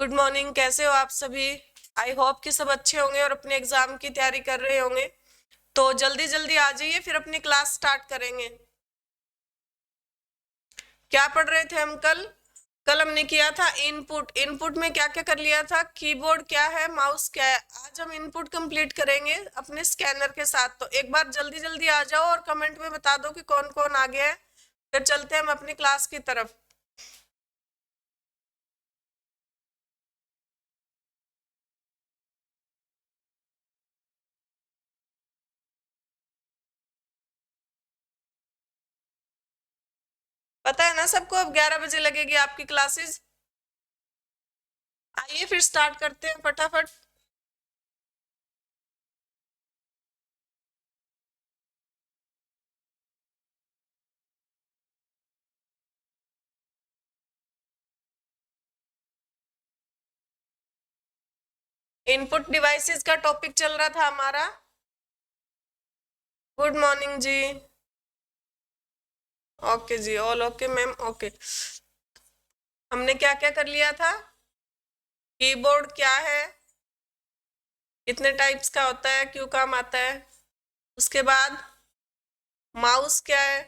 Good morning. कैसे हो आप सभी? आई होप कि सब अच्छे होंगे और अपने एग्जाम की तैयारी कर रहे होंगे। तो जल्दी जल्दी आ जाइए, फिर अपनी क्लास स्टार्ट करेंगे। क्या पढ़ रहे थे हम कल? कल हमने किया था इनपुट। इनपुट में क्या क्या कर लिया था? कीबोर्ड क्या है, माउस क्या है। आज हम इनपुट कंप्लीट करेंगे अपने स्कैनर के साथ। तो एक बार जल्दी जल्दी आ जाओ और कमेंट में बता दो कि कौन कौन आ गया है। फिर चलते हैं हम अपनी क्लास की तरफ। पता है ना सबको, अब 11 बजे लगेगी आपकी क्लासेस। आइए फिर स्टार्ट करते हैं फटाफट। इनपुट डिवाइसेस का टॉपिक चल रहा था हमारा। गुड मॉर्निंग जी। ओके जी, ऑल ओके मैम, ओके। हमने क्या क्या कर लिया था? कीबोर्ड क्या है, कितने टाइप्स का होता है, क्यों काम आता है। उसके बाद माउस क्या है।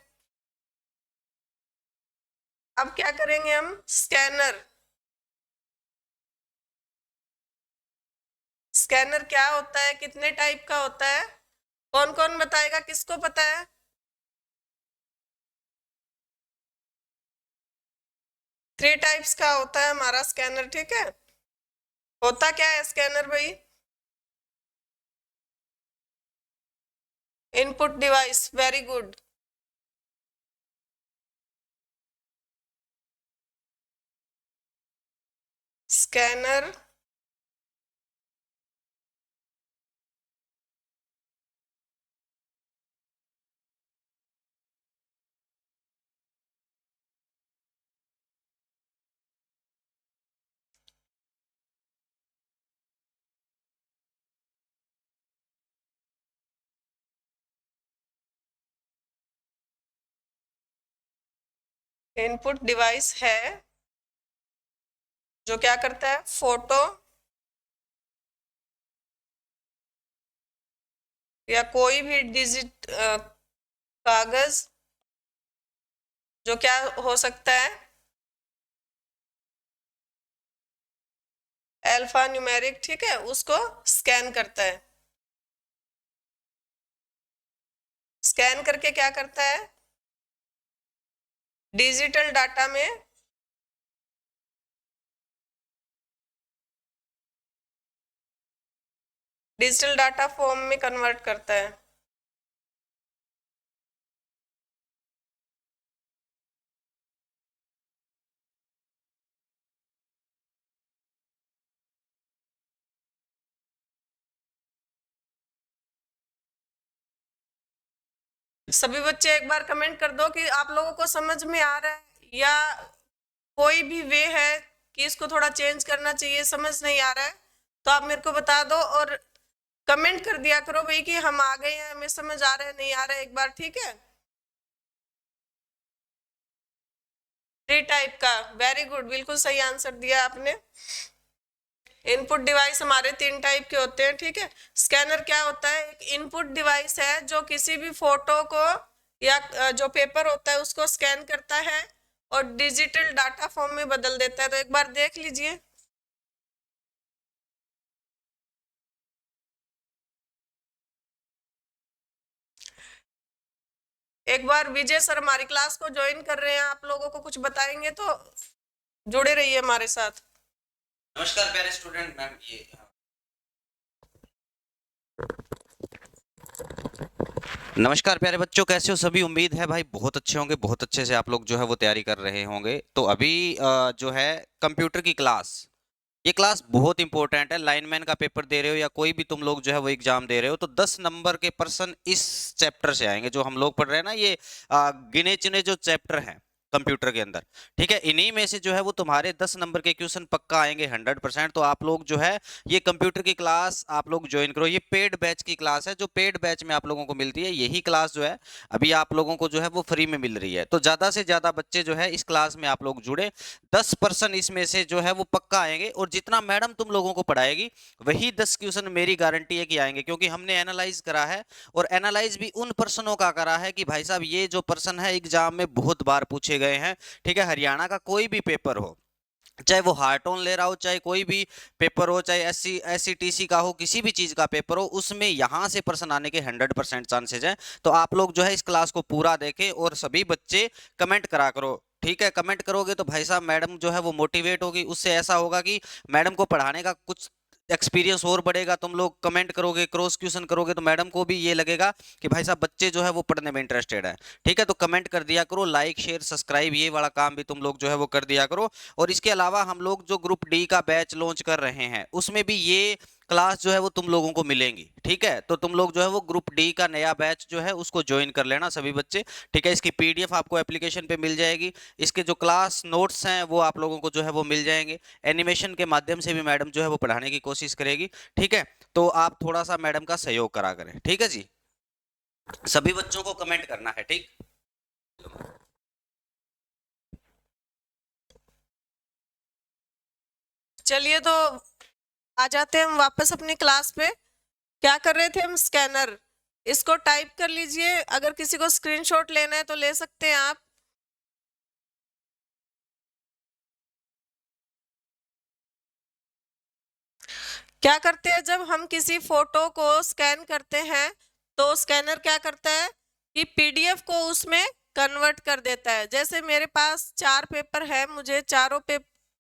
अब क्या करेंगे हम? स्कैनर। स्कैनर क्या होता है, कितने टाइप का होता है, कौन कौन बताएगा, किसको पता है? थ्री टाइप्स का होता है हमारा स्कैनर, ठीक है। होता क्या है स्कैनर भाई? Input device, very good. Scanner input device है जो क्या करता है, फोटो या कोई भी डिजिट कागज, जो क्या हो सकता है, अल्फा न्यूमेरिक, ठीक है, उसको स्कैन करता है। स्कैन करके क्या करता है? डिजिटल डाटा में डिजिटल डाटा फॉर्म में कन्वर्ट करता है। सभी बच्चे एक बार कमेंट कर दो कि आप लोगों को समझ में आ रहा है, या कोई भी वे है कि इसको थोड़ा चेंज करना चाहिए, समझ नहीं आ रहा है तो आप मेरे को बता दो और कमेंट कर दिया करो भाई कि हम आ गए हैं, हमें समझ आ रहा है, नहीं आ रहा है, एक बार, ठीक है। थ्री टाइप का, वेरी गुड, बिल्कुल सही आंसर दिया आपने। इनपुट डिवाइस हमारे तीन टाइप के होते हैं, ठीक है। स्कैनर क्या होता है? एक इनपुट डिवाइस है जो किसी भी फोटो को या जो पेपर होता है उसको स्कैन करता है और डिजिटल डाटा फॉर्म में बदल देता है। तो एक बार देख लीजिए। एक बार विजय सर हमारी क्लास को ज्वाइन कर रहे हैं, आप लोगों को कुछ बताएंगे तो जुड़े रहिए हमारे साथ। नमस्कार प्यारे स्टूडेंट, मैम ये नमस्कार प्यारे बच्चों, कैसे हो सभी? उम्मीद है भाई बहुत अच्छे होंगे, बहुत अच्छे से आप लोग जो है वो तैयारी कर रहे होंगे। तो अभी जो है कंप्यूटर की क्लास, ये क्लास बहुत इंपॉर्टेंट है। लाइनमैन का पेपर दे रहे हो या कोई भी तुम लोग जो है वो एग्जाम दे रहे हो, तो 10 नंबर के पर्सन इस चैप्टर से आएंगे जो हम लोग पढ़ रहे हैं ना, ये गिने चुने जो चैप्टर हैं। कंप्यूटर के अंदर। ठीक है, इन्हीं में से जो है वो तुम्हारे 10 नंबर के क्वेश्चन पक्का आएंगे 100%। तो आप लोग जो है ये कंप्यूटर की क्लास आप लोग ज्वाइन करो। ये पेड बैच की क्लास है, जो पेड बैच में आप लोगों को मिलती है। यही क्लास जो है अभी आप लोगों को जो है वो फ्री में मिल रही है। तो ज्यादा से ज्यादा बच्चे जो है इस क्लास में आप लोग जुड़े। 10% इसमें से जो है वो पक्का आएंगे, और जितना मैडम तुम लोगों को पढ़ाएगी वही 10 क्वेश्चन मेरी गारंटी है कि आएंगे, क्योंकि हमने एनालाइज करा है। और एनालाइज भी उन पर्सनों का करा है कि भाई साहब ये जो पर्सन है एग्जाम में बहुत बार पूछे गए हैं। ठीक है, हरियाणा का कोई भी पेपर हो, चाहे वो हार्ट ऑन ले रहा हो, चाहे कोई भी पेपर हो, चाहे एससी टीसी का हो, किसी भी चीज का पेपर हो, उसमें यहां से प्रश्न आने के 100% चांसेज हैं। तो आप लोग जो है इस क्लास को पूरा देखें, और सभी बच्चे कमेंट करा करो। ठीक है, कमेंट करोगे तो भाई साहब मैडम जो है वो मोटिवेट होगी। उससे ऐसा होगा कि मैडम को पढ़ाने का कुछ एक्सपीरियंस और बढ़ेगा। तुम लोग कमेंट करोगे, क्रॉस क्वेश्चन करोगे, तो मैडम को भी ये लगेगा कि भाई साहब बच्चे जो है वो पढ़ने में इंटरेस्टेड है। ठीक है, तो कमेंट कर दिया करो, लाइक शेयर सब्सक्राइब ये वाला काम भी तुम लोग जो है वो कर दिया करो। और इसके अलावा हम लोग जो ग्रुप डी का बैच लॉन्च कर रहे हैं उसमें भी ये क्लास जो है वो तुम लोगों को मिलेंगी। ठीक है, तो तुम लोग जो है वो ग्रुप डी का नया बैच जो है उसको ज्वाइन कर लेना सभी बच्चे। ठीक है, इसकी पीडीएफ आपको एप्लीकेशन पे मिल जाएगी। इसके जो क्लास नोट्स हैं वो आप लोगों को जो है वो मिल जाएंगे। एनिमेशन के माध्यम से भी मैडम जो है वो पढ़ाने की कोशिश करेगी। ठीक है, तो आप थोड़ा सा मैडम का सहयोग करा करें। ठीक है जी, सभी बच्चों को कमेंट करना है। ठीक, चलिए तो आ जाते हैं हम वापस अपनी क्लास पे। क्या कर रहे थे हम? स्कैनर। इसको टाइप कर लीजिए, अगर किसी को स्क्रीनशॉट लेना है तो ले सकते हैं आप। क्या करते हैं जब हम किसी फोटो को स्कैन करते हैं तो स्कैनर क्या करता है कि पीडीएफ को उसमें कन्वर्ट कर देता है। जैसे मेरे पास 4 पेपर है, मुझे चारों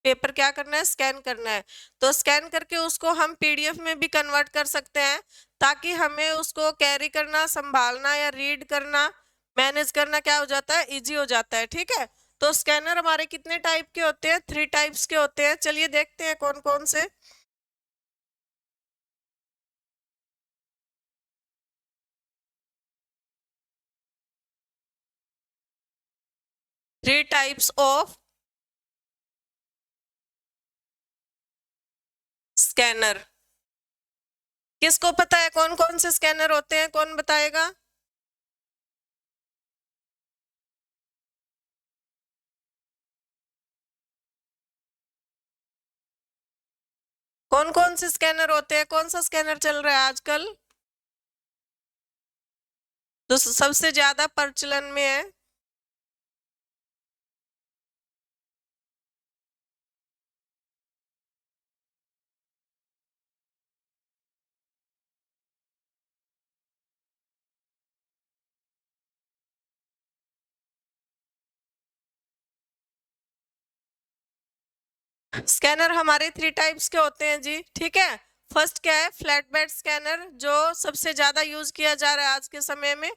पेपर क्या करना है? स्कैन करना है। तो स्कैन करके उसको हम पीडीएफ में भी कन्वर्ट कर सकते हैं, ताकि हमें उसको कैरी करना, संभालना या रीड करना, मैनेज करना क्या हो जाता है? इजी हो जाता है। ठीक है, तो स्कैनर हमारे कितने टाइप के होते हैं? 3 टाइप्स के होते हैं। चलिए देखते हैं कौन कौन से। 3 टाइप्स ऑफ स्कैनर। किसको पता है कौन कौन से स्कैनर होते हैं? कौन बताएगा? कौन कौन से स्कैनर होते हैं? कौन सा स्कैनर चल रहा है आजकल जो सबसे ज्यादा प्रचलन में है? स्कैनर हमारे 3 टाइप्स के होते हैं जी। ठीक है, फर्स्ट क्या है? फ्लैट बेड स्कैनर, जो सबसे ज्यादा यूज किया जा रहा है आज के समय में।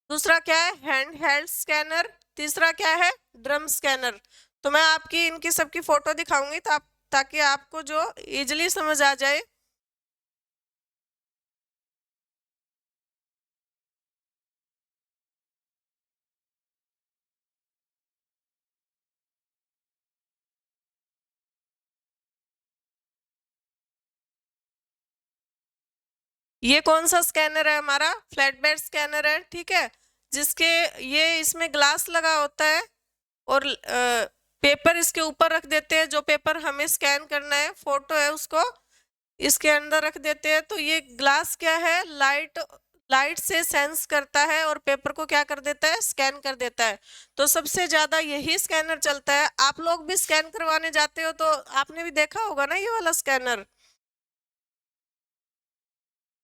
दूसरा क्या है? Hand held scanner. तीसरा क्या है? Drum scanner. तो मैं आपकी इनकी सबकी फोटो दिखाऊंगी ताकि आपको जो इजिली समझ आ जाए। ये कौन सा स्कैनर है? हमारा फ्लैट बेड स्कैनर है। ठीक है, जिसके ये इसमें ग्लास लगा होता है, और पेपर इसके ऊपर रख देते हैं। जो पेपर हमें स्कैन करना है, फोटो है, उसको इसके अंदर रख देते हैं। तो ये ग्लास क्या है? लाइट से सेंस करता है और पेपर को क्या कर देता है? स्कैन कर देता है। तो सबसे ज्यादा यही स्कैनर चलता है। आप लोग भी स्कैन करवाने जाते हो तो आपने भी देखा होगा ना ये वाला scanner.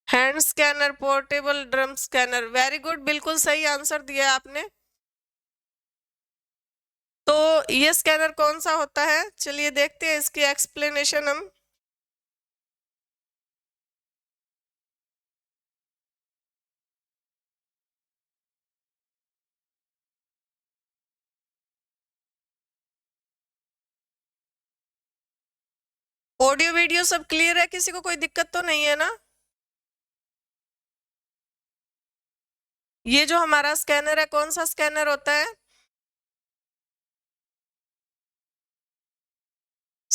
Hand scanner, portable drum scanner. Very good, बिल्कुल सही आंसर दिया आपने। तो ये स्कैनर कौन सा होता है? चलिए देखते हैं इसकी एक्सप्लेनेशन हम। ऑडियो वीडियो सब क्लियर है? किसी को कोई दिक्कत तो नहीं है ना? ये जो हमारा स्कैनर है, कौन सा स्कैनर होता है?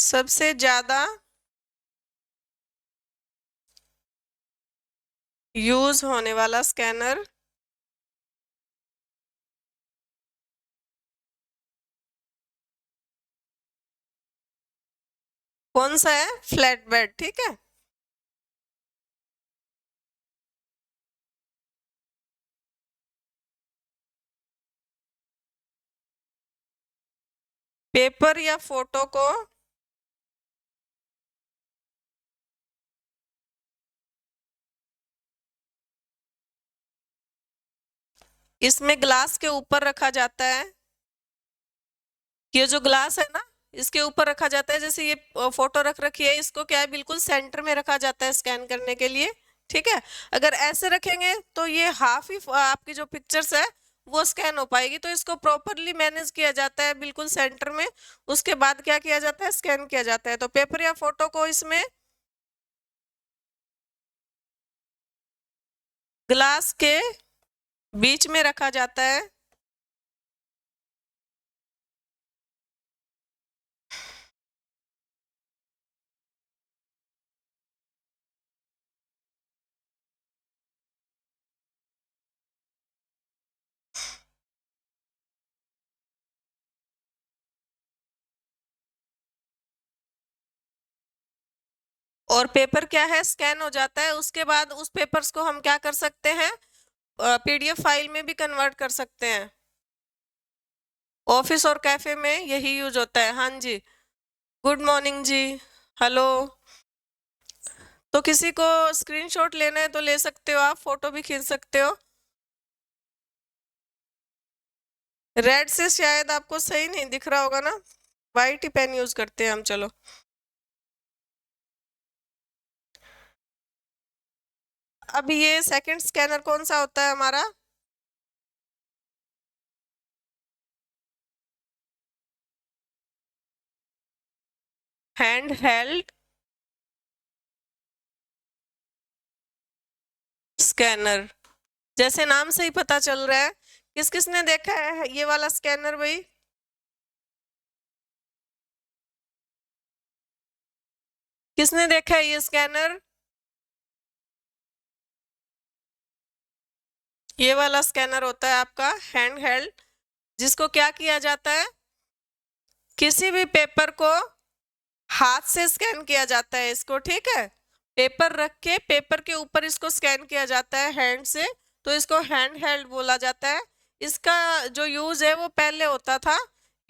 सबसे ज्यादा यूज होने वाला स्कैनर कौन सा है? फ्लैट बेड, ठीक है। पेपर या फोटो को इसमें ग्लास के ऊपर रखा जाता है। ये जो ग्लास है ना, इसके ऊपर रखा जाता है। जैसे ये फोटो रख रखी है, इसको क्या है, बिल्कुल सेंटर में रखा जाता है स्कैन करने के लिए, ठीक है। अगर ऐसे रखेंगे तो ये हाफ ही आपकी जो पिक्चर्स है वो स्कैन हो पाएगी। तो इसको प्रॉपरली मैनेज किया जाता है बिल्कुल सेंटर में। उसके बाद क्या किया जाता है, स्कैन किया जाता है। तो पेपर या फोटो को इसमें ग्लास के बीच में रखा जाता है। और पेपर क्या है, स्कैन हो जाता है। उसके बाद उस पेपर्स को हम क्या कर सकते हैं, पीडीएफ फाइल में भी कन्वर्ट कर सकते हैं। ऑफिस और कैफे में यही यूज होता है। हाँ जी, गुड मॉर्निंग जी, हेलो। तो किसी को स्क्रीनशॉट लेना है तो ले सकते हो, आप फोटो भी खींच सकते हो। रेड से शायद आपको सही नहीं दिख रहा होगा ना, वाइट ही पेन यूज करते हैं हम। चलो, अब ये सेकंड स्कैनर कौन सा होता है हमारा? Hand held scanner. जैसे नाम से ही पता चल रहा है। किस किसने देखा है ये वाला स्कैनर भाई? किसने देखा है ये स्कैनर? ये वाला स्कैनर होता है आपका हैंड हेल्ड, जिसको क्या किया जाता है, किसी भी पेपर को हाथ से स्कैन किया जाता है इसको, ठीक है। पेपर रख के पेपर के ऊपर इसको स्कैन किया जाता है हैंड से। तो इसको हैंड हेल्ड बोला जाता है। इसका जो यूज है वो पहले होता था,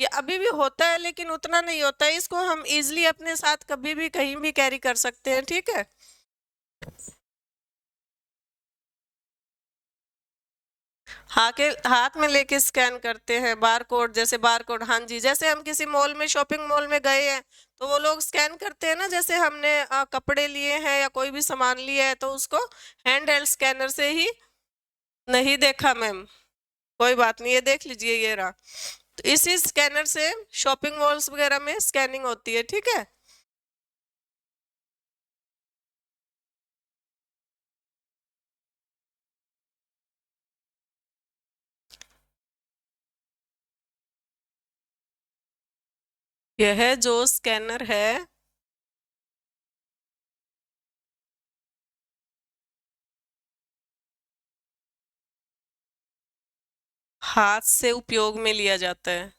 ये अभी भी होता है लेकिन उतना नहीं होता है। इसको हम इजिली अपने साथ कभी भी कहीं भी कैरी कर सकते हैं, ठीक है। हाथ में लेके स्कैन करते हैं बार कोड, जैसे बार कोड। हाँ जी, जैसे हम किसी मॉल में, शॉपिंग मॉल में गए हैं तो वो लोग स्कैन करते हैं ना। जैसे हमने कपड़े लिए हैं या कोई भी सामान लिया है तो उसको हैंड हेल्ड स्कैनर से ही। नहीं देखा मैम, कोई बात नहीं, ये देख लीजिए, ये रहा। तो इसी स्कैनर से शॉपिंग मॉल्स वगैरह में स्कैनिंग होती है, ठीक है। यह जो स्कैनर है हाथ से उपयोग में लिया जाता है।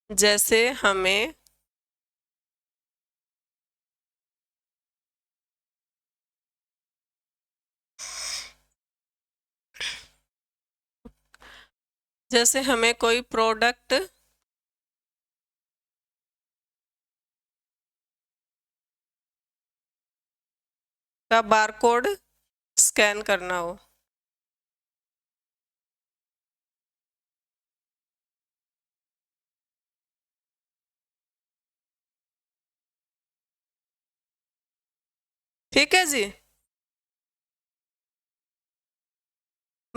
जैसे हमें कोई प्रोडक्ट का बारकोड स्कैन करना हो। ठीक है जी।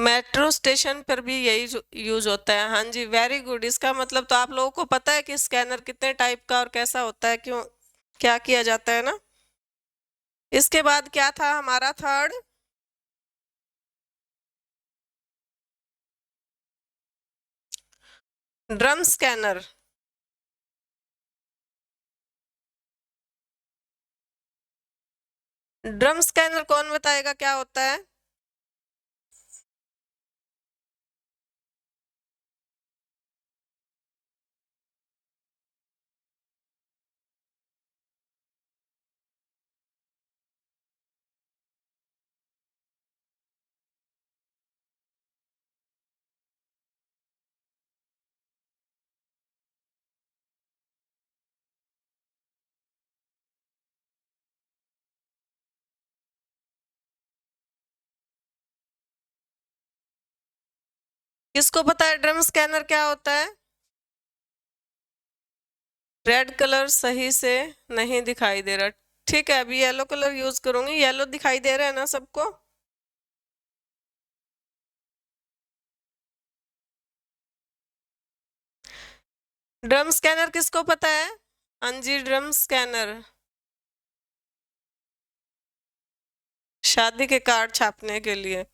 मेट्रो स्टेशन पर भी यही यूज होता है। हाँ जी, वेरी गुड। इसका मतलब तो आप लोगों को पता है कि स्कैनर कितने टाइप का और कैसा होता है, क्यों क्या किया जाता है ना। इसके बाद क्या था हमारा third? Drum scanner. Drum scanner कौन बताएगा क्या होता है? किसको पता है ड्रम स्कैनर क्या होता है? रेड कलर सही से नहीं दिखाई दे रहा। ठीक है, अभी येलो कलर यूज करूंगी। येलो दिखाई दे रहा है ना सबको? ड्रम स्कैनर किसको पता है? हाँ जी, ड्रम स्कैनर शादी के कार्ड छापने के लिए।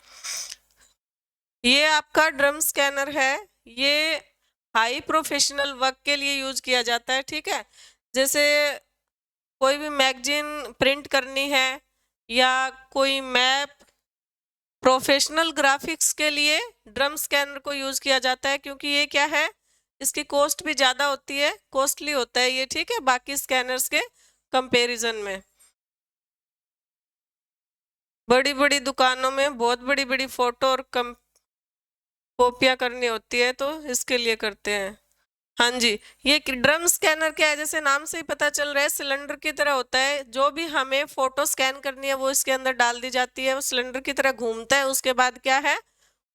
ये आपका ड्रम स्कैनर है। ये हाई प्रोफेशनल वर्क के लिए यूज किया जाता है। ठीक है, जैसे कोई भी मैगजीन प्रिंट करनी है या कोई मैप, प्रोफेशनल ग्राफिक्स के लिए ड्रम स्कैनर को यूज किया जाता है, क्योंकि ये क्या है, इसकी कॉस्ट भी ज्यादा होती है, कॉस्टली होता है ये। ठीक है, बाकी स्कैनर्स के कंपैरिजन में। बड़ी बड़ी दुकानों में बहुत बड़ी बड़ी फोटो और कॉपियां करनी होती है, तो इसके लिए करते हैं। हाँ जी, ये ड्रम स्कैनर क्या है, जैसे नाम से ही पता चल रहा है, सिलेंडर की तरह होता है। जो भी हमें फोटो स्कैन करनी है वो इसके अंदर डाल दी जाती है, वो सिलेंडर की तरह घूमता है, उसके बाद क्या है,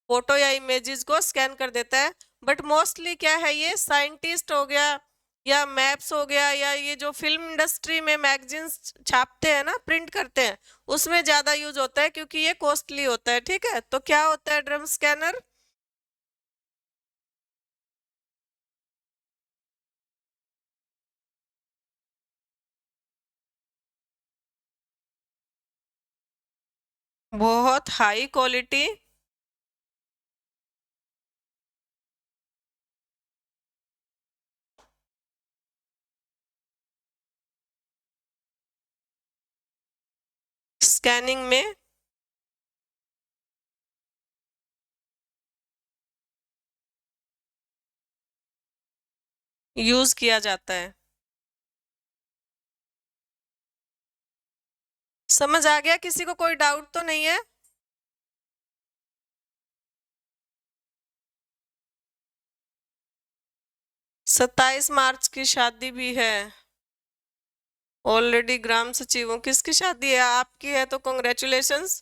फोटो या इमेजेस को स्कैन कर देता है। बट मोस्टली क्या है, ये साइंटिस्ट हो गया या मैप्स हो गया या ये जो फिल्म इंडस्ट्री में मैगजीन्स छापते हैं ना, प्रिंट करते हैं, उसमें ज्यादा यूज होता है, क्योंकि ये कॉस्टली होता है। ठीक है, तो क्या होता है ड्रम स्कैनर? बहुत हाई क्वालिटी स्कैनिंग में यूज किया जाता है। समझ आ गया? किसी को कोई डाउट तो नहीं है? 27 मार्च की शादी भी है। ऑलरेडी ग्राम सचिव हूँ। किसकी शादी है? आपकी है तो कॉन्ग्रेचुलेशंस।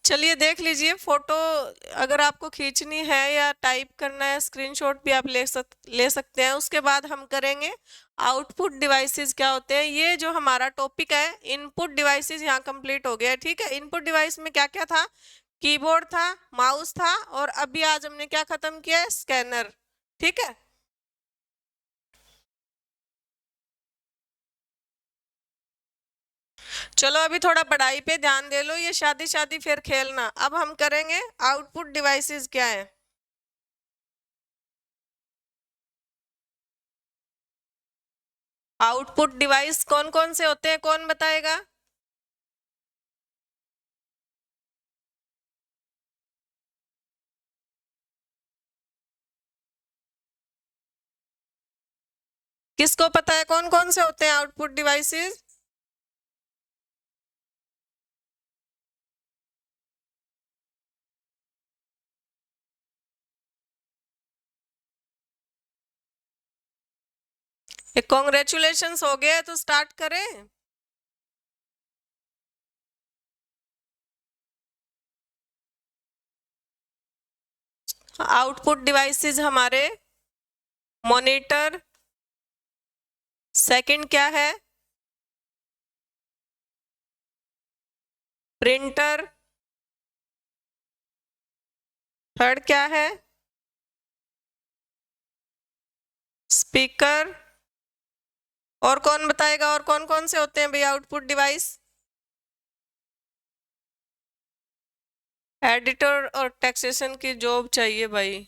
चलिए देख लीजिए फोटो, अगर आपको खींचनी है या टाइप करना है, स्क्रीनशॉट भी आप ले सकते हैं। उसके बाद हम करेंगे आउटपुट डिवाइसेस क्या होते हैं। ये जो हमारा टॉपिक है इनपुट डिवाइसेस यहाँ कंप्लीट हो गया है। ठीक है, इनपुट डिवाइस में क्या क्या था? कीबोर्ड था, माउस था, और अभी आज हमने क्या खत्म किया है? स्कैनर। ठीक है, चलो अभी थोड़ा पढ़ाई पे ध्यान दे लो, ये शादी शादी फिर खेलना। अब हम करेंगे आउटपुट डिवाइसेस क्या है। आउटपुट डिवाइस कौन कौन से होते हैं, कौन बताएगा? किसको पता है कौन कौन से होते हैं आउटपुट डिवाइसेस? कॉन्ग्रेचुलेशंस हो गया, तो स्टार्ट करें। आउटपुट डिवाइसेस हमारे मॉनिटर, सेकंड क्या है, प्रिंटर, थर्ड क्या है? स्पीकर। और कौन बताएगा और कौन कौन से होते हैं भाई आउटपुट डिवाइस? एडिटर और टैक्सेशन की जॉब चाहिए भाई।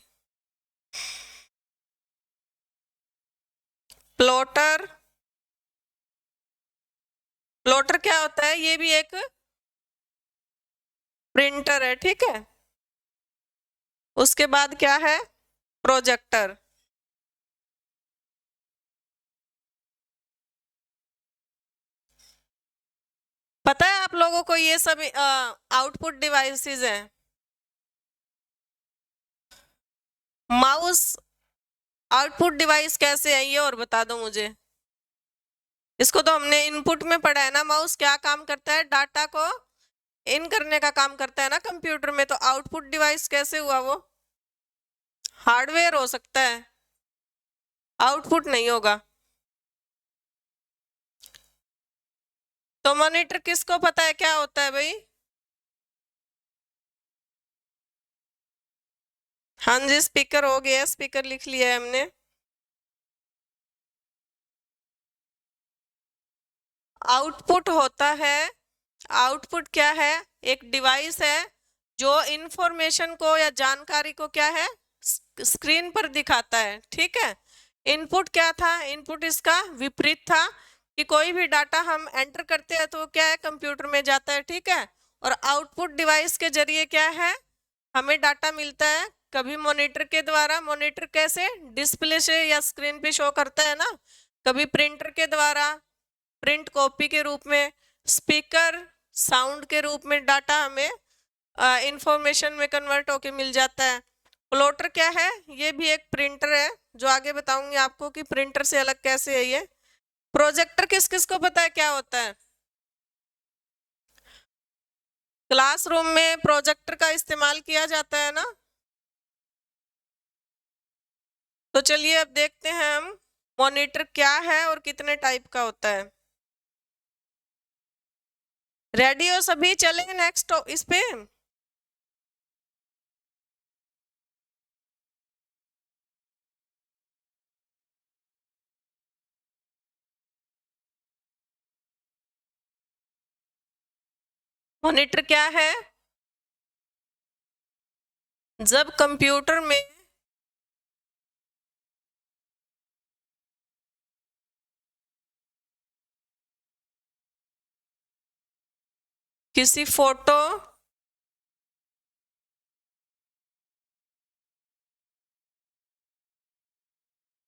प्लॉटर। प्लॉटर क्या होता है? ये भी एक प्रिंटर है, ठीक है। उसके बाद क्या है? प्रोजेक्टर। पता है आप लोगों को ये सब आउटपुट डिवाइसेस हैं? माउस आउटपुट डिवाइस कैसे है ये और बता दो मुझे। इसको तो हमने इनपुट में पढ़ा है ना। माउस क्या काम करता है? डाटा को इन करने का काम करता है ना कंप्यूटर में। तो आउटपुट डिवाइस कैसे हुआ वो? हार्डवेयर हो सकता है, आउटपुट नहीं होगा। तो मॉनिटर किसको पता है क्या होता है भाई? हाँ जी, स्पीकर हो गया, स्पीकर लिख लिया है हमने। आउटपुट होता है, आउटपुट क्या है? एक डिवाइस है जो इंफॉर्मेशन को या जानकारी को क्या है, स्क्रीन पर दिखाता है, ठीक है। इनपुट क्या था? इनपुट इसका विपरीत था कि कोई भी डाटा हम एंटर करते हैं तो वो क्या है, कंप्यूटर में जाता है, ठीक है। और आउटपुट डिवाइस के जरिए क्या है, हमें डाटा मिलता है कभी मॉनिटर के द्वारा। मॉनिटर कैसे? डिस्प्ले से या स्क्रीन पे शो करता है ना। कभी प्रिंटर के द्वारा, प्रिंट कॉपी के रूप में। स्पीकर साउंड के रूप में डाटा हमें इंफॉर्मेशन में कन्वर्ट होके मिल जाता है। प्लॉटर क्या है? ये भी एक प्रिंटर है, जो आगे बताऊंगी आपको कि प्रिंटर से अलग कैसे है ये। प्रोजेक्टर किस किस को पता है क्या होता है? क्लासरूम में प्रोजेक्टर का इस्तेमाल किया जाता है ना। तो चलिए अब देखते हैं हम मॉनिटर क्या है और कितने टाइप का होता है। रेडी हो सभी? चलें नेक्स्ट इस पे। मॉनिटर क्या है? जब कंप्यूटर में किसी फोटो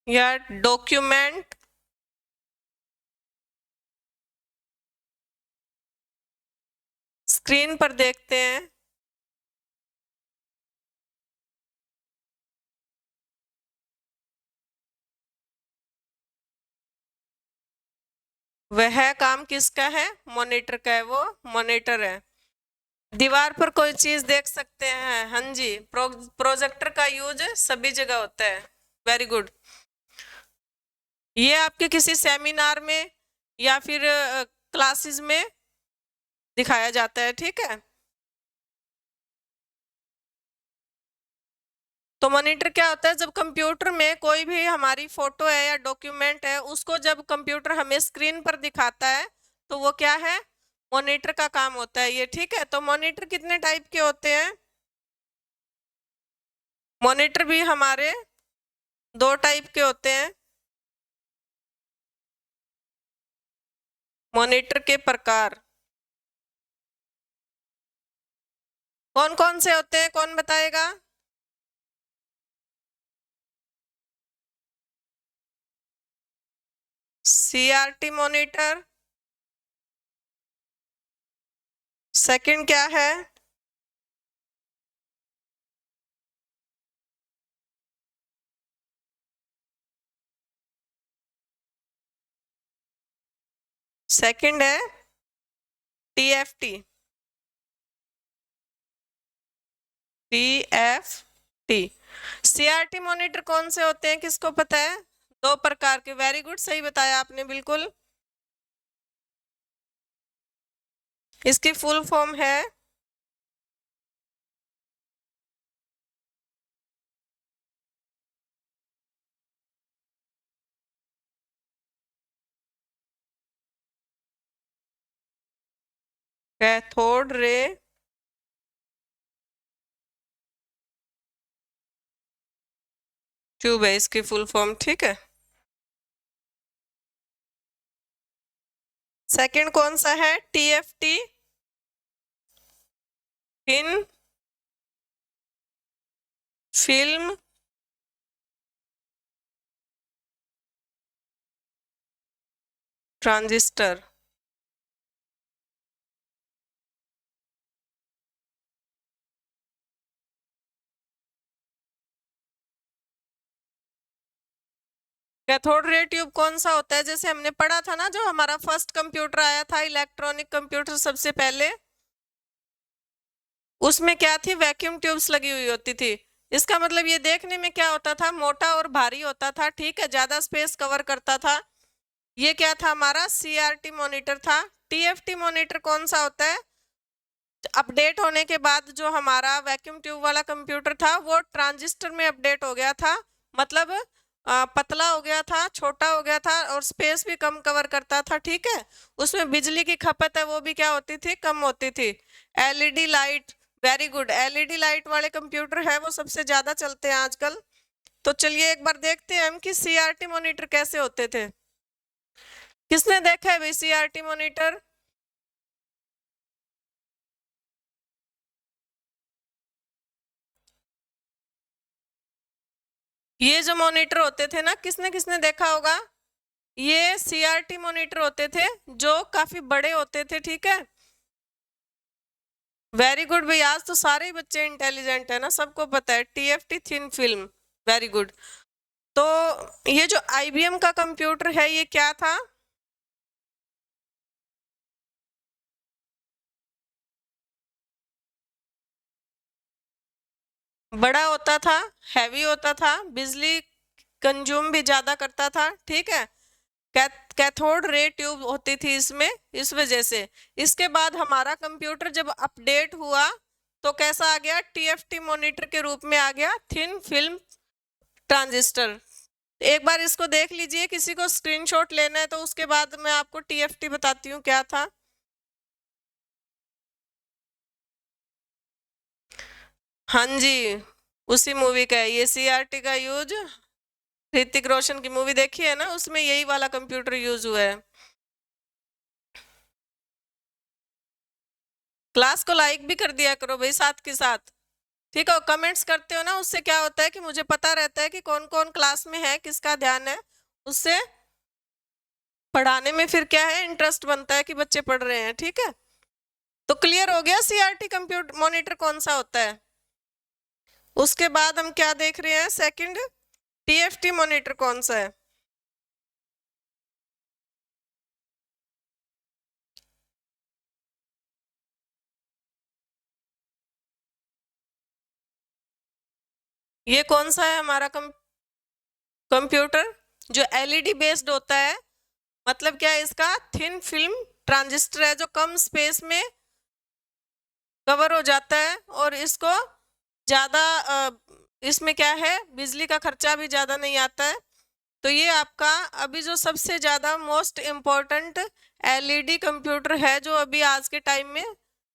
या डॉक्यूमेंट स्क्रीन पर देखते हैं, वह काम किसका है? मॉनिटर का है। वो मॉनिटर है। दीवार पर कोई चीज देख सकते हैं, हाँ जी। प्रोजेक्टर का यूज सभी जगह होता है। Very good. ये आपके किसी सेमिनार में या फिर क्लासेस में दिखाया जाता है, ठीक है। तो मॉनिटर क्या होता है? जब कंप्यूटर में कोई भी हमारी फोटो है या डॉक्यूमेंट है, उसको जब कंप्यूटर हमें स्क्रीन पर दिखाता है तो वो क्या है? मॉनिटर का काम होता है ये, ठीक है। तो मॉनिटर कितने टाइप के होते हैं? मॉनिटर भी हमारे दो टाइप के होते हैं। मॉनिटर के प्रकार कौन कौन से होते हैं? कौन बताएगा? CRT monitor. सेकंड क्या है? सेकंड है TFT। TFT। CRT मॉनिटर कौन से होते हैं, किसको पता है? दो प्रकार के। वेरी गुड, सही बताया आपने, बिल्कुल। इसकी फुल फॉर्म है कैथोड रे ट्यूब है इसकी फुल फॉर्म, ठीक है। सेकंड कौन सा है? TFT, thin film transistor. Cathode ray tube कौन सा होता है? जैसे हमने पढ़ा था ना, जो हमारा फर्स्ट कंप्यूटर आया था, इलेक्ट्रॉनिक कंप्यूटर सबसे पहले, उसमें क्या थी? वैक्यूम ट्यूब्स लगी हुई होती थी। इसका मतलब ये देखने में क्या होता था? मोटा और भारी होता था, ठीक है, ज्यादा स्पेस कवर करता था। ये क्या था? हमारा सीआरटी मॉनिटर था। टीएफटी मॉनिटर कौन सा होता है? अपडेट होने के बाद जो हमारा वैक्यूम ट्यूब वाला कंप्यूटर था वो ट्रांजिस्टर में अपडेट हो गया था, मतलब पतला हो गया था, छोटा हो गया था और स्पेस भी कम कवर करता था, ठीक है। उसमें बिजली की खपत है वो भी क्या होती थी? कम होती थी। LED light, very good, LED light वाले कंप्यूटर है वो सबसे ज्यादा चलते हैं आजकल। तो चलिए एक बार देखते हैं हम कि सीआरटी मॉनिटर कैसे होते थे। किसने देखा है भाई सीआरटी मॉनिटर? ये जो मॉनिटर होते थे ना, किसने किसने देखा होगा? ये सीआरटी मॉनिटर होते थे जो काफी बड़े होते थे, ठीक है। वेरी गुड भाई, आज तो सारे ही बच्चे इंटेलिजेंट है ना, सबको पता है TFT thin film. Very good. तो ये जो आईबीएम का कंप्यूटर है ये क्या था? बड़ा होता था, हैवी होता था, बिजली कंज्यूम भी ज्यादा करता था, ठीक है। कैथोड रे ट्यूब होती थी इसमें, इस वजह से। इसके बाद हमारा कंप्यूटर जब अपडेट हुआ तो कैसा आ गया? टीएफटी मॉनिटर के रूप में आ गया, थिन फिल्म ट्रांजिस्टर। एक बार इसको देख लीजिए, किसी को स्क्रीनशॉट लेना है तो उसके बाद मैं आपको टीएफटी बताती हूँ क्या था। हाँ जी, उसी मूवी का है ये, सीआरटी का यूज। ऋतिक रोशन की मूवी देखी है ना, उसमें यही वाला कंप्यूटर यूज हुआ है। क्लास को लाइक भी कर दिया करो भाई साथ के साथ, ठीक है। कमेंट्स करते हो ना, उससे क्या होता है कि मुझे पता रहता है कि कौन कौन क्लास में है, किसका ध्यान है। उससे पढ़ाने में फिर क्या है, इंटरेस्ट बनता है कि बच्चे पढ़ रहे हैं, ठीक है। तो क्लियर हो गया सीआरटी कंप्यूटर मॉनिटर कौन सा होता है। उसके बाद हम क्या देख रहे हैं? सेकंड, टीएफटी मॉनिटर कौन सा है? ये कौन सा है हमारा कंप्यूटर? जो एलईडी बेस्ड होता है, मतलब क्या है इसका? थिन फिल्म ट्रांजिस्टर है जो कम स्पेस में कवर हो जाता है और इसको ज्यादा इसमें क्या है, बिजली का खर्चा भी ज्यादा नहीं आता है। तो ये आपका अभी जो सबसे ज्यादा मोस्ट इम्पोर्टेंट एलईडी कंप्यूटर है जो अभी आज के टाइम में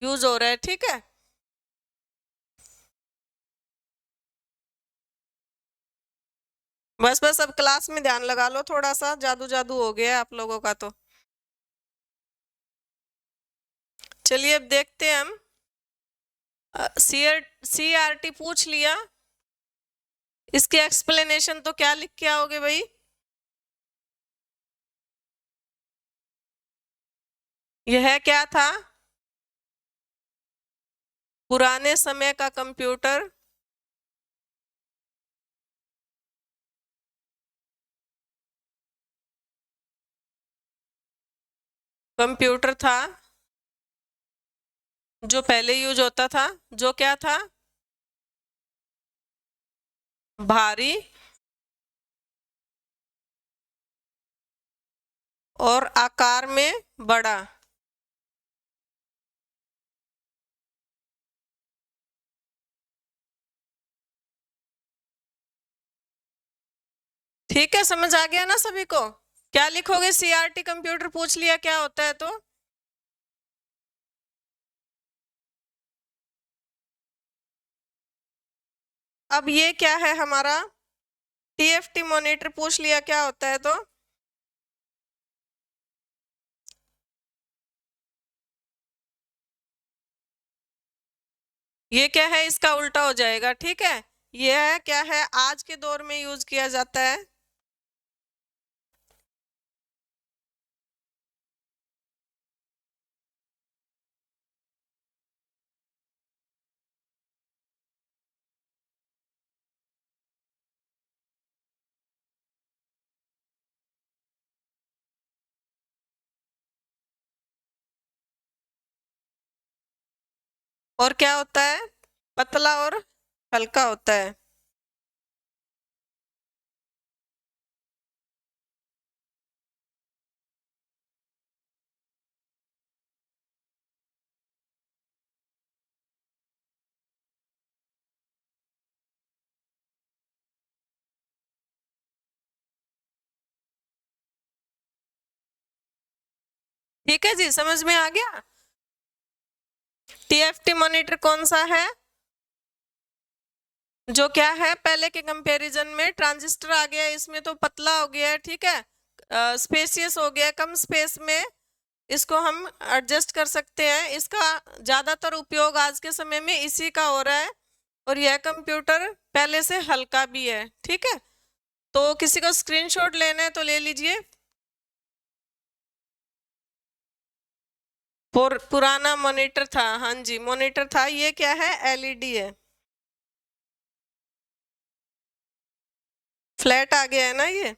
यूज हो रहा है, ठीक है। बस बस अब क्लास में ध्यान लगा लो, थोड़ा सा जादू जादू हो गया है आप लोगों का। तो चलिए अब देखते हैं हम। सीआरटी पूछ लिया, इसके एक्सप्लेनेशन तो क्या लिख के आओगे भाई? यह क्या था? पुराने समय का कंप्यूटर कंप्यूटर था जो पहले यूज होता था, जो क्या था? भारी और आकार में बड़ा। ठीक है, समझ आ गया ना सभी को? क्या लिखोगे? सीआरटी कंप्यूटर पूछ लिया क्या होता है तो अब ये क्या है हमारा TFT मॉनिटर पूछ लिया क्या होता है तो ये क्या है इसका उल्टा हो जाएगा, ठीक है। ये है क्या है आज के दौर में यूज किया जाता है और क्या होता है पतला और हल्का होता है। ठीक है जी, समझ में आ गया। TFT मॉनिटर कौन सा है जो क्या है पहले के कंपैरिजन में ट्रांजिस्टर आ गया इसमें तो पतला हो गया है, ठीक है, स्पेसियस हो गया, कम स्पेस में इसको हम एडजस्ट कर सकते हैं। इसका ज्यादातर उपयोग आज के समय में इसी का हो रहा है और यह कंप्यूटर पहले से हल्का भी है, ठीक है। तो किसी को स्क्रीनशॉट लेना है तो ले लीजिए। पुराना मॉनिटर था, हाँ जी मॉनिटर था। ये क्या है LED है, फ्लैट आ गया है ना ये,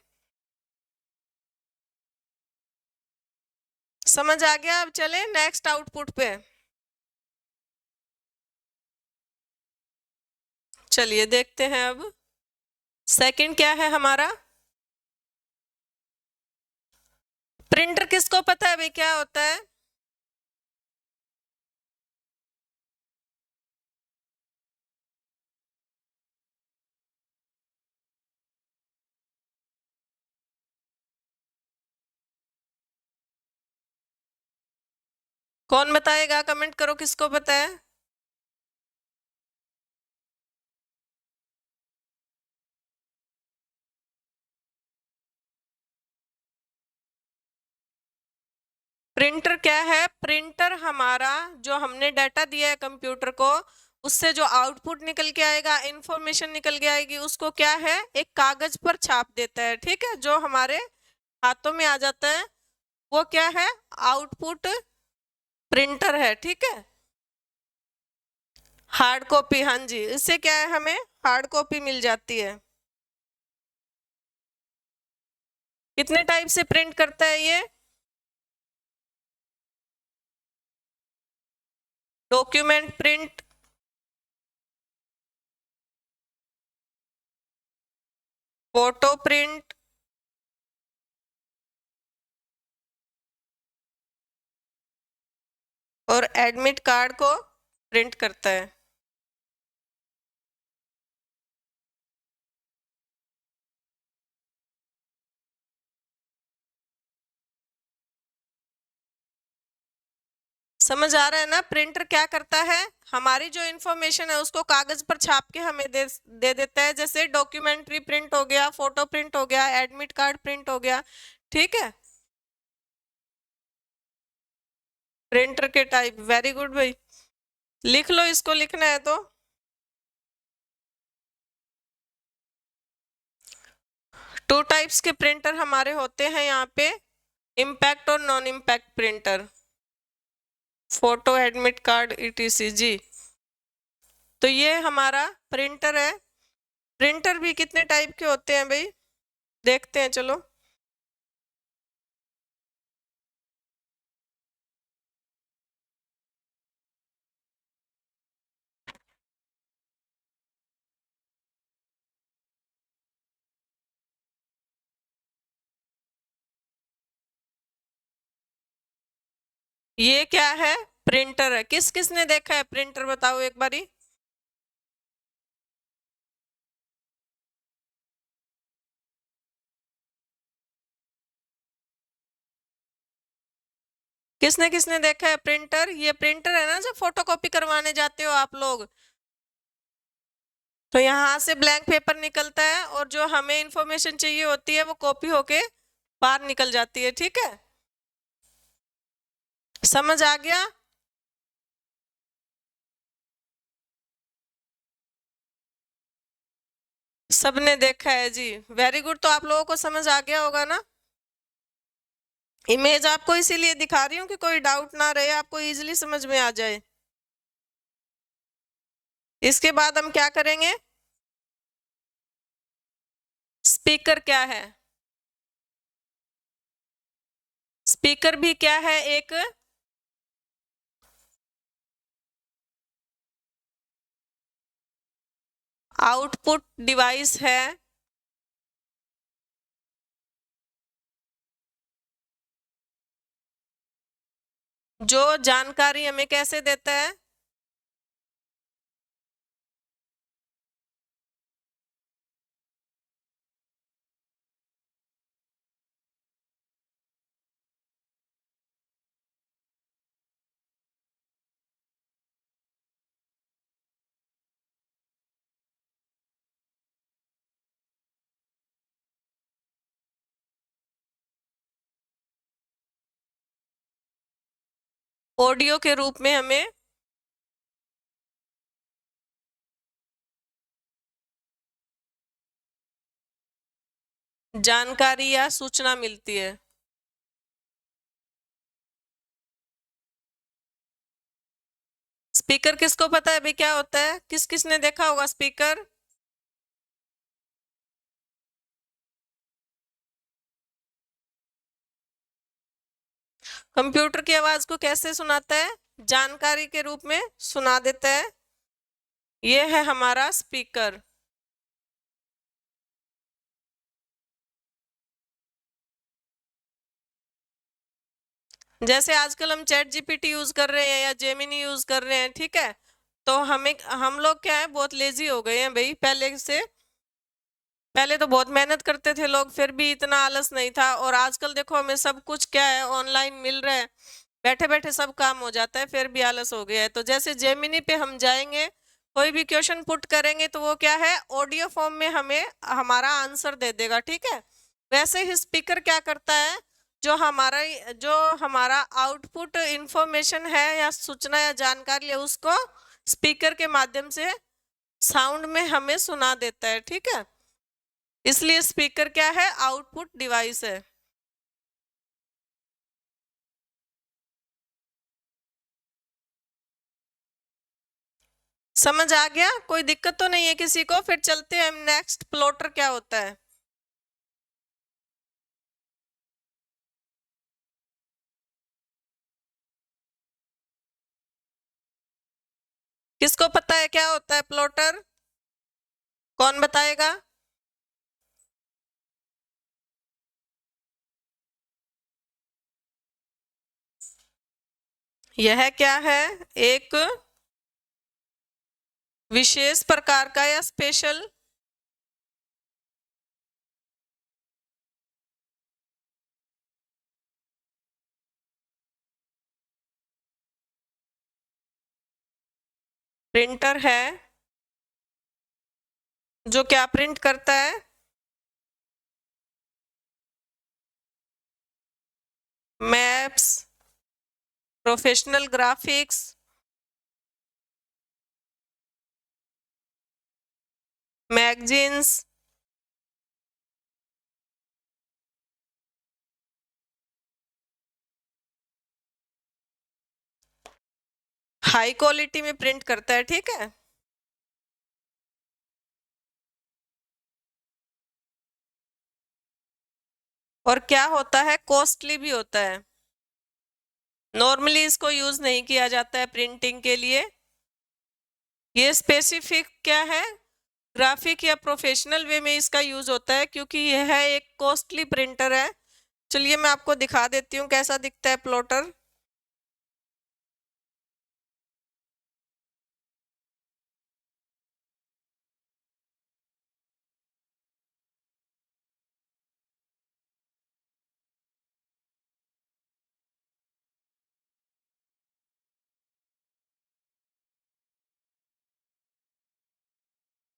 समझ आ गया। अब चले नेक्स्ट आउटपुट पे। चलिए देखते हैं अब सेकंड क्या है हमारा। प्रिंटर किसको पता है भाई क्या होता है? कौन बताएगा, कमेंट करो किसको पता है। प्रिंटर क्या है? प्रिंटर हमारा जो हमने डाटा दिया है कंप्यूटर को उससे जो आउटपुट निकल के आएगा, इंफॉर्मेशन निकल के आएगी, उसको क्या है एक कागज पर छाप देता है, ठीक है। जो हमारे हाथों में आ जाता है वो क्या है आउटपुट प्रिंटर है, ठीक है। हार्ड कॉपी, हाँ जी, इससे क्या है हमें हार्ड कॉपी मिल जाती है। कितने टाइप से प्रिंट करता है ये? डॉक्यूमेंट प्रिंट, फोटो प्रिंट, और एडमिट कार्ड को प्रिंट करता है। समझ आ रहा है ना? प्रिंटर क्या करता है हमारी जो इंफॉर्मेशन है उसको कागज पर छाप के हमें दे देता है। जैसे डॉक्यूमेंट्री प्रिंट हो गया, फोटो प्रिंट हो गया, एडमिट कार्ड प्रिंट हो गया, ठीक है। प्रिंटर के टाइप, वेरी गुड भाई, लिख लो इसको, लिखना है तो। टू टाइप्स के प्रिंटर हमारे होते हैं यहाँ पे, इम्पैक्ट और non impact printer, photo, admit card, ETC जी। तो ये हमारा प्रिंटर है। प्रिंटर भी कितने टाइप के होते हैं भाई, देखते हैं चलो। ये क्या है प्रिंटर है। किस किसने देखा है प्रिंटर, बताओ एक बारी। किसने किसने देखा है प्रिंटर? ये प्रिंटर है ना जो फोटोकॉपी करवाने जाते हो आप लोग, तो यहाँ से ब्लैंक पेपर निकलता है और जो हमें इंफॉर्मेशन चाहिए होती है वो कॉपी होके बाहर निकल जाती है, ठीक है। समझ आ गया? सबने देखा है जी, वेरी गुड। तो आप लोगों को समझ आ गया होगा ना। इमेज आपको इसीलिए दिखा रही हूँ कि कोई डाउट ना रहे, आपको इजीली समझ में आ जाए। इसके बाद हम क्या करेंगे? स्पीकर क्या है? स्पीकर भी क्या है? एक आउटपुट डिवाइस है जो जानकारी हमें कैसे देता है? ऑडियो के रूप में हमें जानकारी या सूचना मिलती है। स्पीकर किसको पता है अभी क्या होता है? किस किसने देखा होगा स्पीकर? कंप्यूटर की आवाज को कैसे सुनाता है? जानकारी के रूप में सुना देता है। यह है हमारा स्पीकर। जैसे आजकल हम चैट जीपीटी यूज कर रहे हैं या जेमिनी यूज कर रहे हैं, ठीक है। तो हम लोग क्या है, बहुत लेजी हो गए हैं भाई पहले से। पहले तो बहुत मेहनत करते थे लोग, फिर भी इतना आलस नहीं था। और आजकल देखो हमें सब कुछ क्या है, ऑनलाइन मिल रहा है, बैठे बैठे सब काम हो जाता है, फिर भी आलस हो गया है। तो जैसे जेमिनी पे हम जाएंगे, कोई भी क्वेश्चन पुट करेंगे तो वो क्या है, ऑडियो फॉर्म में हमें हमारा आंसर दे देगा, ठीक है। वैसे ही स्पीकर क्या करता है, जो हमारा आउटपुट इंफॉर्मेशन है या सूचना या जानकारी है, उसको स्पीकर के माध्यम से साउंड में हमें सुना देता है, ठीक है। इसलिए स्पीकर क्या है, आउटपुट डिवाइस है। समझ आ गया? कोई दिक्कत तो नहीं है किसी को? फिर चलते हैं हम नेक्स्ट, प्लॉटर क्या होता है। किसको पता है क्या होता है प्लॉटर? कौन बताएगा? यह क्या है, एक विशेष प्रकार का या स्पेशल प्रिंटर है जो क्या प्रिंट करता है, maps, professional graphics, magazines, high quality में प्रिंट करता है, ठीक है। और क्या होता है, कॉस्टली भी होता है। नॉर्मली इसको यूज नहीं किया जाता है प्रिंटिंग के लिए। ये स्पेसिफिक क्या है, ग्राफिक या प्रोफेशनल वे में इसका यूज होता है, क्योंकि यह एक कॉस्टली प्रिंटर है। चलिए मैं आपको दिखा देती हूँ कैसा दिखता है प्लॉटर।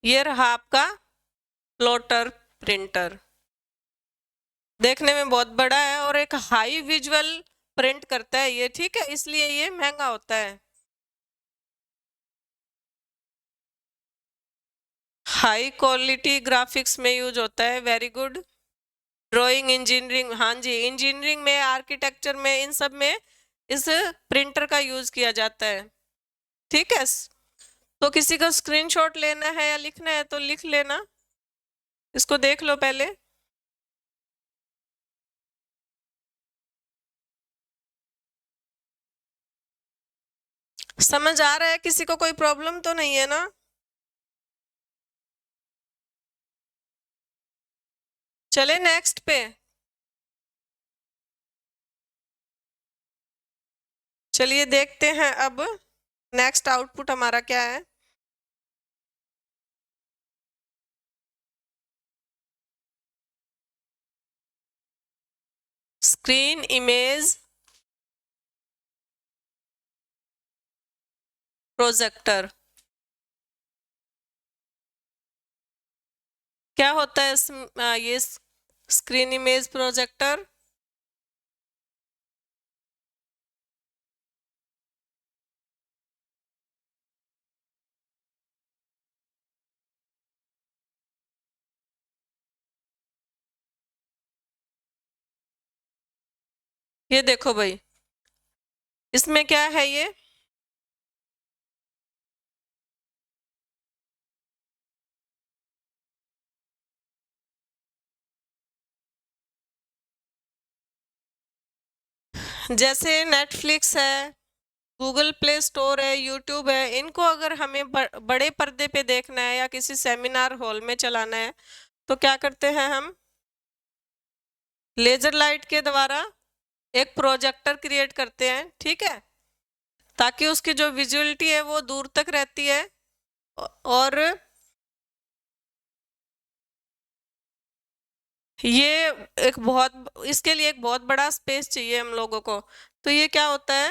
ये रहा आपका प्लॉटर प्रिंटर, देखने में बहुत बड़ा है और एक हाई विजुअल प्रिंट करता है ये, ठीक है, इसलिए ये महंगा होता है। हाई क्वालिटी ग्राफिक्स में यूज होता है, वेरी गुड। ड्राइंग, इंजीनियरिंग, हाँ जी, इंजीनियरिंग में, आर्किटेक्चर में, इन सब में इस प्रिंटर का यूज किया जाता है, ठीक है। तो किसी को स्क्रीनशॉट लेना है या लिखना है तो लिख लेना, इसको देख लो पहले। समझ आ रहा है? किसी को कोई प्रॉब्लम तो नहीं है ना? चले नेक्स्ट पे। चलिए देखते हैं अब नेक्स्ट आउटपुट हमारा क्या है। स्क्रीन इमेज प्रोजेक्टर, क्या होता है ये स्क्रीन इमेज प्रोजेक्टर? ये देखो भाई, इसमें क्या है ये? जैसे नेटफ्लिक्स है, गूगल प्ले स्टोर है, यूट्यूब है, इनको अगर हमें बड़े पर्दे पे देखना है या किसी सेमिनार हॉल में चलाना है तो क्या करते हैं हम? लेजर लाइट के द्वारा एक प्रोजेक्टर क्रिएट करते हैं, ठीक है, ताकि उसकी जो विजुअलिटी है वो दूर तक रहती है और ये इसके लिए एक बहुत बड़ा स्पेस चाहिए हम लोगों को। तो ये क्या होता है?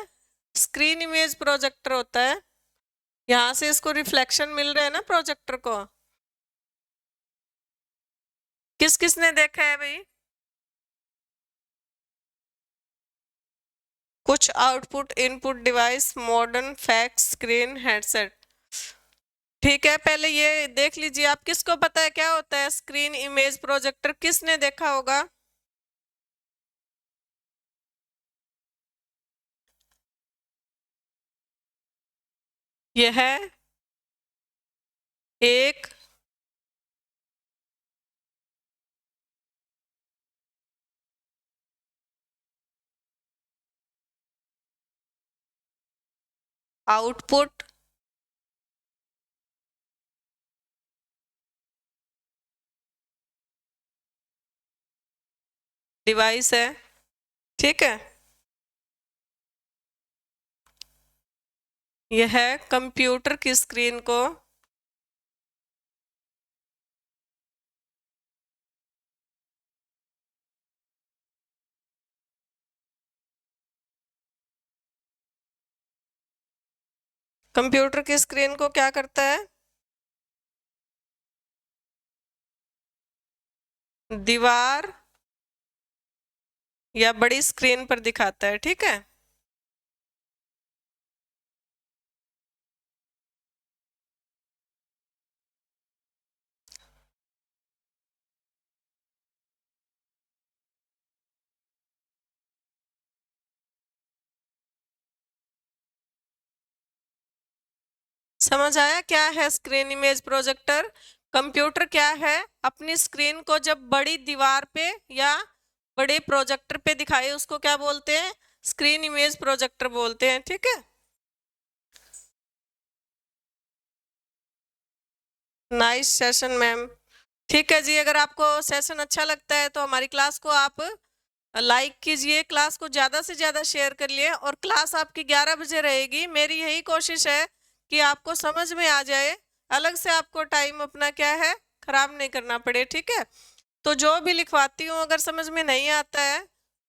स्क्रीन इमेज प्रोजेक्टर होता है। यहाँ से इसको रिफ्लेक्शन मिल रहा है ना प्रोजेक्टर को। किस किस ने देखा है भाई? कुछ output input device, modern fax, screen, headset, ठीक है। पहले ये देख लीजिए, आप किसको पता है क्या होता है स्क्रीन इमेज प्रोजेक्टर? किसने देखा होगा? यह है एक आउटपुट डिवाइस है, ठीक है। यह है कंप्यूटर की स्क्रीन को कंप्यूटर की स्क्रीन को क्या करता है? दीवार या बड़ी स्क्रीन पर दिखाता है, ठीक है। समझ आया क्या है स्क्रीन इमेज प्रोजेक्टर? कंप्यूटर क्या है, अपनी स्क्रीन को जब बड़ी दीवार पे या बड़े प्रोजेक्टर पे दिखाए उसको क्या बोलते हैं? स्क्रीन इमेज प्रोजेक्टर बोलते हैं, ठीक है। Nice session ma'am. ठीक है जी, अगर आपको सेशन अच्छा लगता है तो हमारी क्लास को आप लाइक कीजिए, क्लास को ज़्यादा से ज़्यादा शेयर करिए और क्लास आपकी 11 बजे रहेगी। मेरी यही कोशिश है कि आपको समझ में आ जाए, अलग से आपको टाइम अपना क्या है खराब नहीं करना पड़े, ठीक है। तो जो भी लिखवाती हूँ अगर समझ में नहीं आता है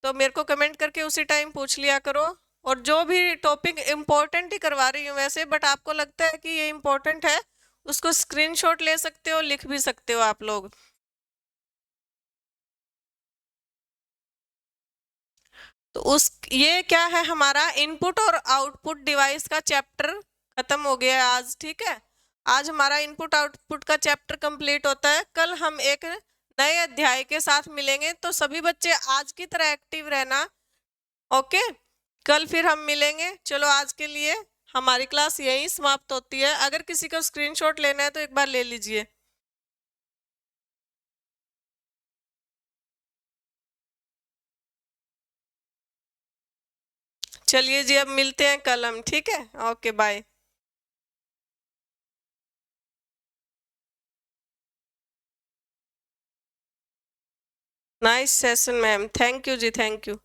तो मेरे को कमेंट करके उसी टाइम पूछ लिया करो। और जो भी टॉपिक इम्पोर्टेंट ही करवा रही हूँ वैसे, बट आपको लगता है कि ये इम्पोर्टेंट है उसको स्क्रीनशॉट ले सकते हो, लिख भी सकते हो आप लोग। तो ये क्या है, हमारा इनपुट और आउटपुट डिवाइस का चैप्टर खत्म हो गया है आज, ठीक है। आज हमारा इनपुट आउटपुट का चैप्टर कंप्लीट होता है। कल हम एक नए अध्याय के साथ मिलेंगे, तो सभी बच्चे आज की तरह एक्टिव रहना। ओके, कल फिर हम मिलेंगे। चलो आज के लिए हमारी क्लास यहीं समाप्त होती है। अगर किसी को स्क्रीनशॉट लेना है तो एक बार ले लीजिए। चलिए जी, अब मिलते हैं कल हम, ठीक है। Okay, bye. Nice session ma'am, thank you ji, thank you.